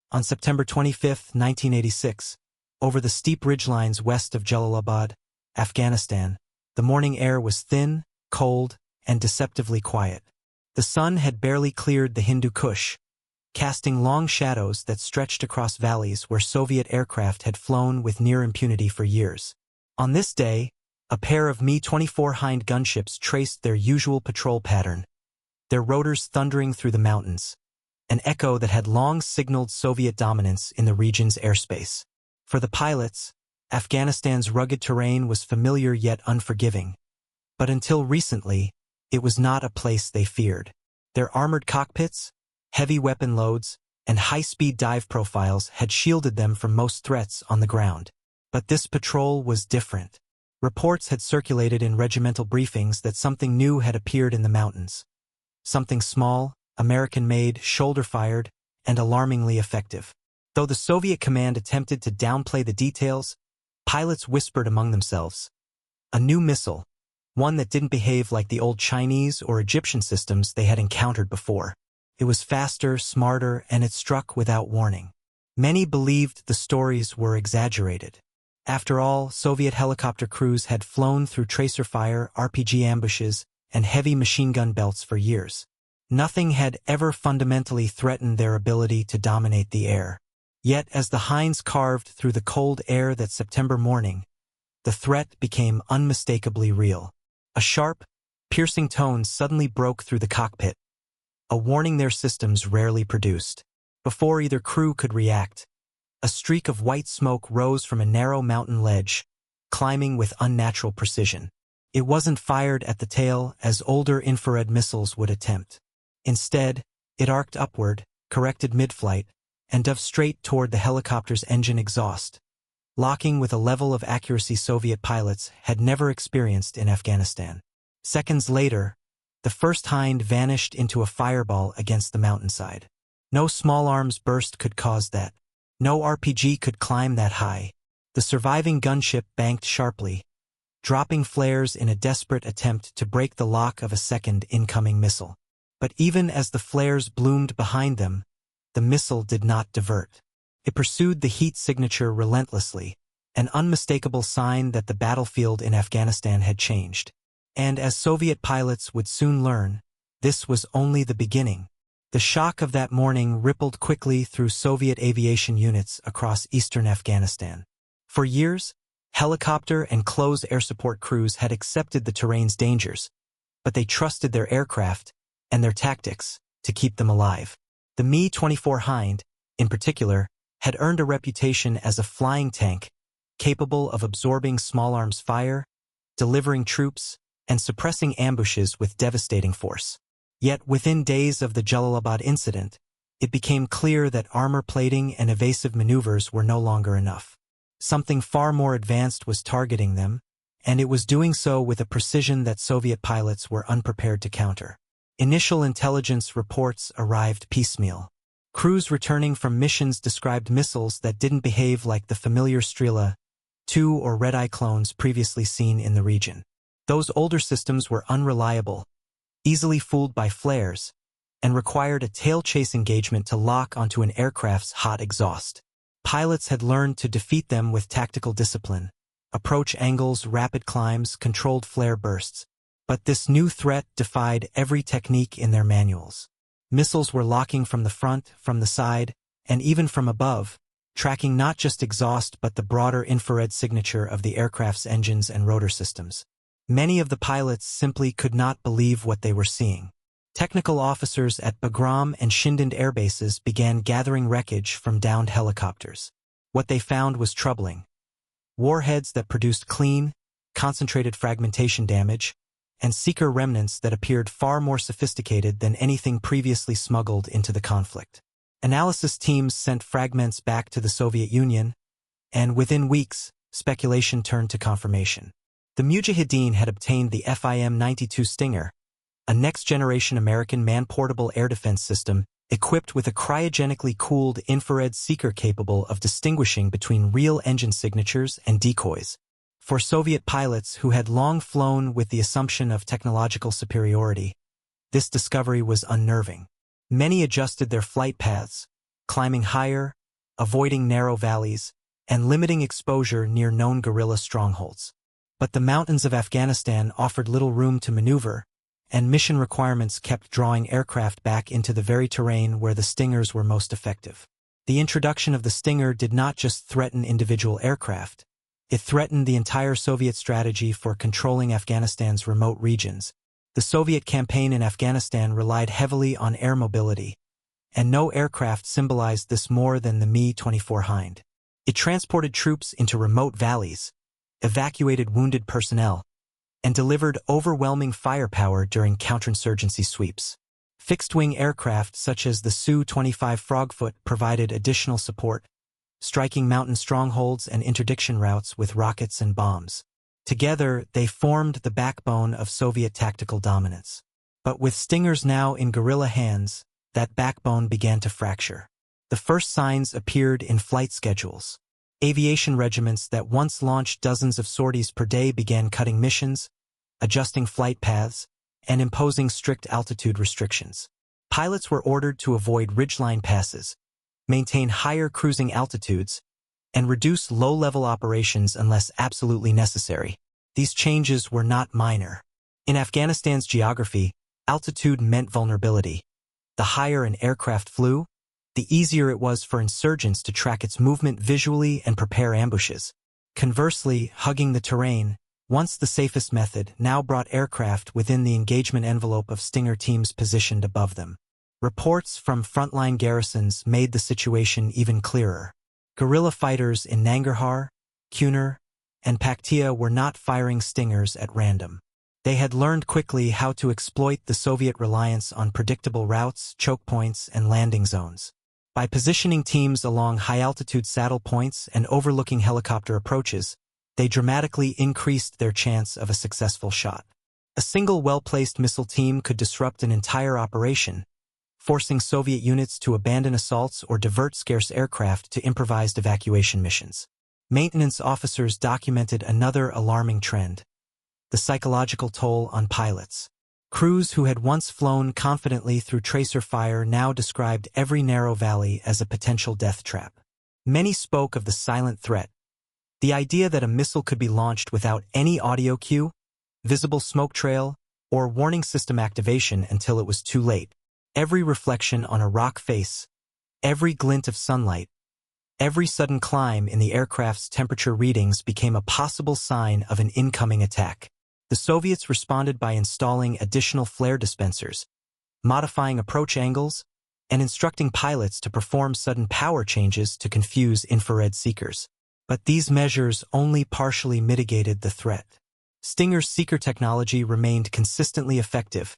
On September 25, 1986, over the steep ridgelines west of Jalalabad, Afghanistan, the morning air was thin, cold, and deceptively quiet. The sun had barely cleared the Hindu Kush, casting long shadows that stretched across valleys where Soviet aircraft had flown with near impunity for years. On this day, a pair of Mi-24 Hind gunships traced their usual patrol pattern, their rotors thundering through the mountains, an echo that had long signaled Soviet dominance in the region's airspace. For the pilots, Afghanistan's rugged terrain was familiar yet unforgiving. But until recently, it was not a place they feared. Their armored cockpits, heavy weapon loads, and high-speed dive profiles had shielded them from most threats on the ground. But this patrol was different. Reports had circulated in regimental briefings that something new had appeared in the mountains. Something small, American-made, shoulder-fired, and alarmingly effective. Though the Soviet command attempted to downplay the details, pilots whispered among themselves. A new missile, one that didn't behave like the old Chinese or Egyptian systems they had encountered before. It was faster, smarter, and it struck without warning. Many believed the stories were exaggerated. After all, Soviet helicopter crews had flown through tracer fire, RPG ambushes, and heavy machine gun belts for years. Nothing had ever fundamentally threatened their ability to dominate the air. Yet as the Hinds carved through the cold air that September morning, the threat became unmistakably real. A sharp, piercing tone suddenly broke through the cockpit, a warning their systems rarely produced. Before either crew could react, a streak of white smoke rose from a narrow mountain ledge, climbing with unnatural precision. It wasn't fired at the tail as older infrared missiles would attempt. Instead, it arced upward, corrected mid-flight, and dove straight toward the helicopter's engine exhaust, locking with a level of accuracy Soviet pilots had never experienced in Afghanistan. Seconds later, the first Hind vanished into a fireball against the mountainside. No small arms burst could cause that. No RPG could climb that high. The surviving gunship banked sharply, dropping flares in a desperate attempt to break the lock of a second incoming missile. But even as the flares bloomed behind them, the missile did not divert. It pursued the heat signature relentlessly, an unmistakable sign that the battlefield in Afghanistan had changed. And as Soviet pilots would soon learn, this was only the beginning. The shock of that morning rippled quickly through Soviet aviation units across eastern Afghanistan. For years, helicopter and close air support crews had accepted the terrain's dangers, but they trusted their aircraft and their tactics to keep them alive. The Mi-24 Hind, in particular, had earned a reputation as a flying tank, capable of absorbing small arms fire, delivering troops, and suppressing ambushes with devastating force. Yet within days of the Jalalabad incident, it became clear that armor plating and evasive maneuvers were no longer enough. Something far more advanced was targeting them, and it was doing so with a precision that Soviet pilots were unprepared to counter. Initial intelligence reports arrived piecemeal. Crews returning from missions described missiles that didn't behave like the familiar Strela 2 or Red-Eye clones previously seen in the region. Those older systems were unreliable, easily fooled by flares, and required a tail-chase engagement to lock onto an aircraft's hot exhaust. Pilots had learned to defeat them with tactical discipline, approach angles, rapid climbs, controlled flare bursts. But this new threat defied every technique in their manuals. Missiles were locking from the front, from the side, and even from above, tracking not just exhaust but the broader infrared signature of the aircraft's engines and rotor systems. Many of the pilots simply could not believe what they were seeing. Technical officers at Bagram and Shindand airbases began gathering wreckage from downed helicopters. What they found was troubling. Warheads that produced clean, concentrated fragmentation damage, and seeker remnants that appeared far more sophisticated than anything previously smuggled into the conflict. Analysis teams sent fragments back to the Soviet Union, and within weeks, speculation turned to confirmation. The Mujahideen had obtained the FIM-92 Stinger, a next-generation American man-portable air defense system equipped with a cryogenically cooled infrared seeker capable of distinguishing between real engine signatures and decoys. For Soviet pilots who had long flown with the assumption of technological superiority, this discovery was unnerving. Many adjusted their flight paths, climbing higher, avoiding narrow valleys, and limiting exposure near known guerrilla strongholds. But the mountains of Afghanistan offered little room to maneuver, and mission requirements kept drawing aircraft back into the very terrain where the Stingers were most effective. The introduction of the Stinger did not just threaten individual aircraft, it threatened the entire Soviet strategy for controlling Afghanistan's remote regions. The Soviet campaign in Afghanistan relied heavily on air mobility, and no aircraft symbolized this more than the Mi-24 Hind. It transported troops into remote valleys, evacuated wounded personnel, and delivered overwhelming firepower during counterinsurgency sweeps. Fixed-wing aircraft such as the Su-25 Frogfoot provided additional support, striking mountain strongholds and interdiction routes with rockets and bombs. Together, they formed the backbone of Soviet tactical dominance. But with Stingers now in guerrilla hands, that backbone began to fracture. The first signs appeared in flight schedules. Aviation regiments that once launched dozens of sorties per day began cutting missions, adjusting flight paths, and imposing strict altitude restrictions. Pilots were ordered to avoid ridgeline passes, maintain higher cruising altitudes, and reduce low-level operations unless absolutely necessary. These changes were not minor. In Afghanistan's geography, altitude meant vulnerability. The higher an aircraft flew, the easier it was for insurgents to track its movement visually and prepare ambushes. Conversely, hugging the terrain, once the safest method, now brought aircraft within the engagement envelope of Stinger teams positioned above them. Reports from frontline garrisons made the situation even clearer. Guerrilla fighters in Nangarhar, Kunar, and Paktia were not firing Stingers at random. They had learned quickly how to exploit the Soviet reliance on predictable routes, choke points, and landing zones. By positioning teams along high-altitude saddle points and overlooking helicopter approaches, they dramatically increased their chance of a successful shot. A single well-placed missile team could disrupt an entire operation, forcing Soviet units to abandon assaults or divert scarce aircraft to improvised evacuation missions. Maintenance officers documented another alarming trend: the psychological toll on pilots. Crews who had once flown confidently through tracer fire now described every narrow valley as a potential death trap. Many spoke of the silent threat, the idea that a missile could be launched without any audio cue, visible smoke trail, or warning system activation until it was too late. Every reflection on a rock face, every glint of sunlight, every sudden climb in the aircraft's temperature readings became a possible sign of an incoming attack. The Soviets responded by installing additional flare dispensers, modifying approach angles, and instructing pilots to perform sudden power changes to confuse infrared seekers. But these measures only partially mitigated the threat. Stinger's seeker technology remained consistently effective,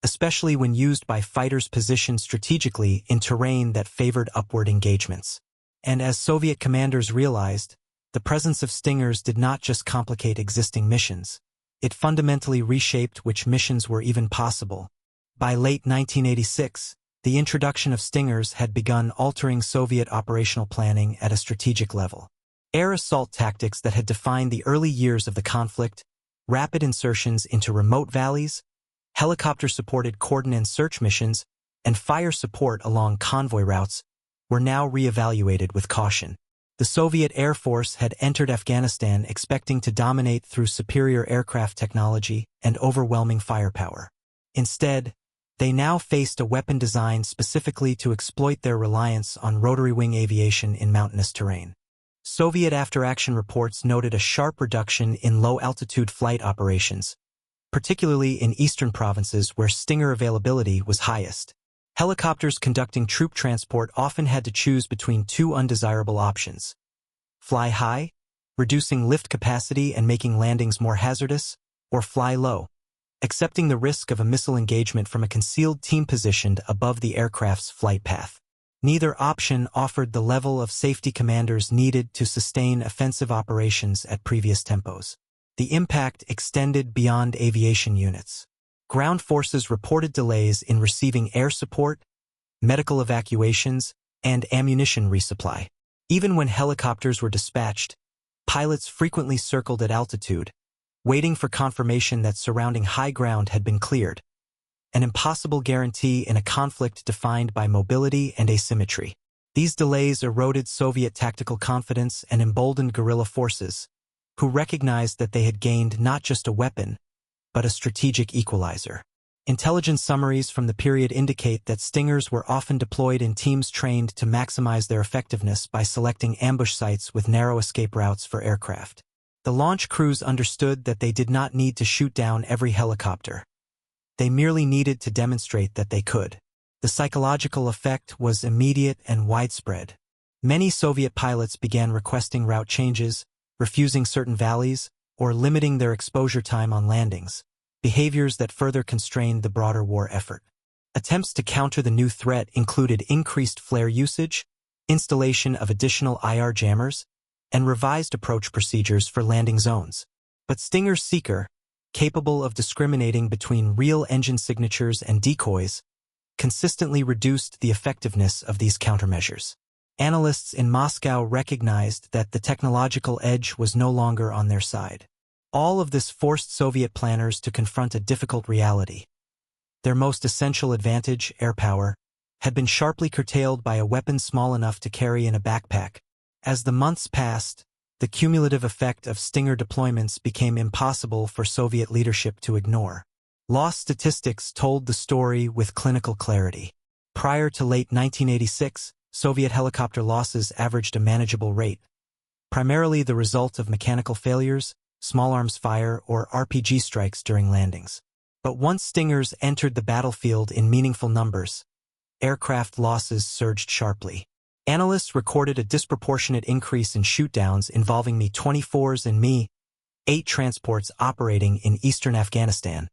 especially when used by fighters positioned strategically in terrain that favored upward engagements. And as Soviet commanders realized, the presence of Stingers did not just complicate existing missions. It fundamentally reshaped which missions were even possible. By late 1986, the introduction of Stingers had begun altering Soviet operational planning at a strategic level. Air assault tactics that had defined the early years of the conflict, rapid insertions into remote valleys, helicopter-supported cordon and search missions, and fire support along convoy routes were now re-evaluated with caution. The Soviet Air Force had entered Afghanistan expecting to dominate through superior aircraft technology and overwhelming firepower. Instead, they now faced a weapon designed specifically to exploit their reliance on rotary-wing aviation in mountainous terrain. Soviet after-action reports noted a sharp reduction in low-altitude flight operations, particularly in eastern provinces where Stinger availability was highest. Helicopters conducting troop transport often had to choose between two undesirable options: fly high, reducing lift capacity and making landings more hazardous, or fly low, accepting the risk of a missile engagement from a concealed team positioned above the aircraft's flight path. Neither option offered the level of safety commanders needed to sustain offensive operations at previous tempos. The impact extended beyond aviation units. Ground forces reported delays in receiving air support, medical evacuations, and ammunition resupply. Even when helicopters were dispatched, pilots frequently circled at altitude, waiting for confirmation that surrounding high ground had been cleared, an impossible guarantee in a conflict defined by mobility and asymmetry. These delays eroded Soviet tactical confidence and emboldened guerrilla forces, who recognized that they had gained not just a weapon, but a strategic equalizer. Intelligence summaries from the period indicate that Stingers were often deployed in teams trained to maximize their effectiveness by selecting ambush sites with narrow escape routes for aircraft. The launch crews understood that they did not need to shoot down every helicopter. They merely needed to demonstrate that they could. The psychological effect was immediate and widespread. Many Soviet pilots began requesting route changes, refusing certain valleys, or limiting their exposure time on landings, behaviors that further constrained the broader war effort. Attempts to counter the new threat included increased flare usage, installation of additional IR jammers, and revised approach procedures for landing zones. But Stinger's seeker, capable of discriminating between real engine signatures and decoys, consistently reduced the effectiveness of these countermeasures. Analysts in Moscow recognized that the technological edge was no longer on their side. All of this forced Soviet planners to confront a difficult reality. Their most essential advantage, air power, had been sharply curtailed by a weapon small enough to carry in a backpack. As the months passed, the cumulative effect of Stinger deployments became impossible for Soviet leadership to ignore. Loss statistics told the story with clinical clarity. Prior to late 1986, Soviet helicopter losses averaged a manageable rate, primarily the result of mechanical failures, small arms fire, or RPG strikes during landings. But once Stingers entered the battlefield in meaningful numbers, aircraft losses surged sharply. Analysts recorded a disproportionate increase in shootdowns involving Mi-24s and Mi-8 transports operating in eastern Afghanistan,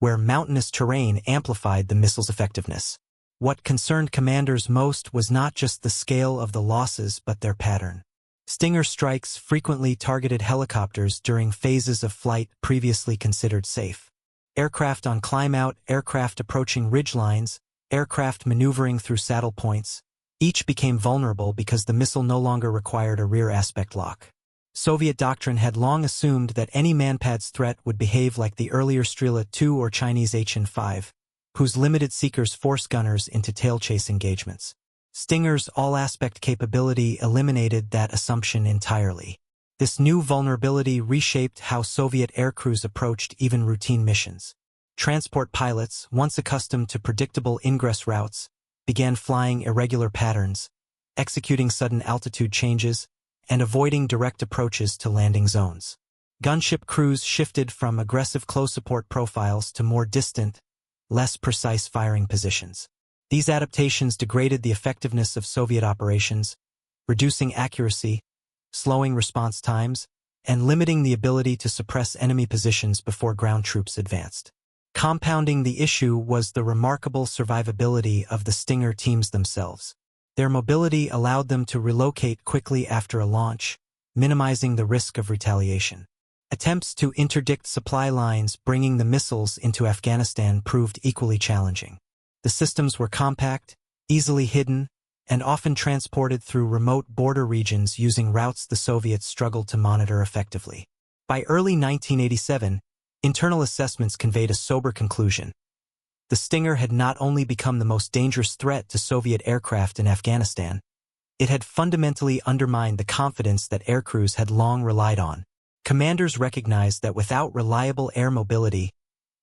where mountainous terrain amplified the missile's effectiveness. What concerned commanders most was not just the scale of the losses but their pattern. Stinger strikes frequently targeted helicopters during phases of flight previously considered safe. Aircraft on climb-out, aircraft approaching ridgelines, aircraft maneuvering through saddle points, each became vulnerable because the missile no longer required a rear aspect lock. Soviet doctrine had long assumed that any manpad's threat would behave like the earlier Strela 2 or Chinese HN-5, whose limited seekers force gunners into tail-chase engagements. Stinger's all-aspect capability eliminated that assumption entirely. This new vulnerability reshaped how Soviet aircrews approached even routine missions. Transport pilots, once accustomed to predictable ingress routes, began flying irregular patterns, executing sudden altitude changes, and avoiding direct approaches to landing zones. Gunship crews shifted from aggressive close support profiles to more distant, less precise firing positions. These adaptations degraded the effectiveness of Soviet operations, reducing accuracy, slowing response times, and limiting the ability to suppress enemy positions before ground troops advanced. Compounding the issue was the remarkable survivability of the Stinger teams themselves. Their mobility allowed them to relocate quickly after a launch, minimizing the risk of retaliation. Attempts to interdict supply lines bringing the missiles into Afghanistan proved equally challenging. The systems were compact, easily hidden, and often transported through remote border regions using routes the Soviets struggled to monitor effectively. By early 1987, internal assessments conveyed a sober conclusion. The Stinger had not only become the most dangerous threat to Soviet aircraft in Afghanistan, it had fundamentally undermined the confidence that aircrews had long relied on. Commanders recognized that without reliable air mobility,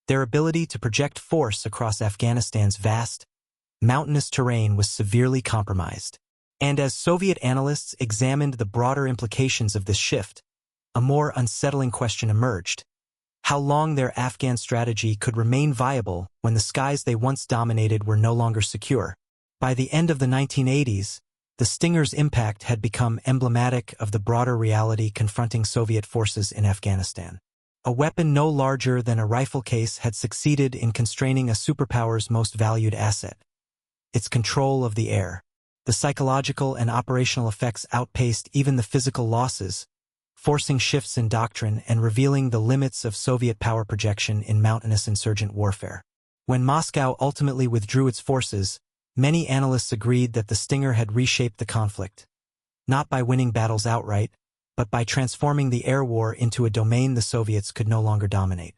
their ability to project force across Afghanistan's vast, mountainous terrain was severely compromised. And as Soviet analysts examined the broader implications of this shift, a more unsettling question emerged: how long their Afghan strategy could remain viable when the skies they once dominated were no longer secure. By the end of the 1980s, the Stinger's impact had become emblematic of the broader reality confronting Soviet forces in Afghanistan. A weapon no larger than a rifle case had succeeded in constraining a superpower's most valued asset: its control of the air. The psychological and operational effects outpaced even the physical losses, forcing shifts in doctrine and revealing the limits of Soviet power projection in mountainous insurgent warfare. When Moscow ultimately withdrew its forces, many analysts agreed that the Stinger had reshaped the conflict, not by winning battles outright, but by transforming the air war into a domain the Soviets could no longer dominate.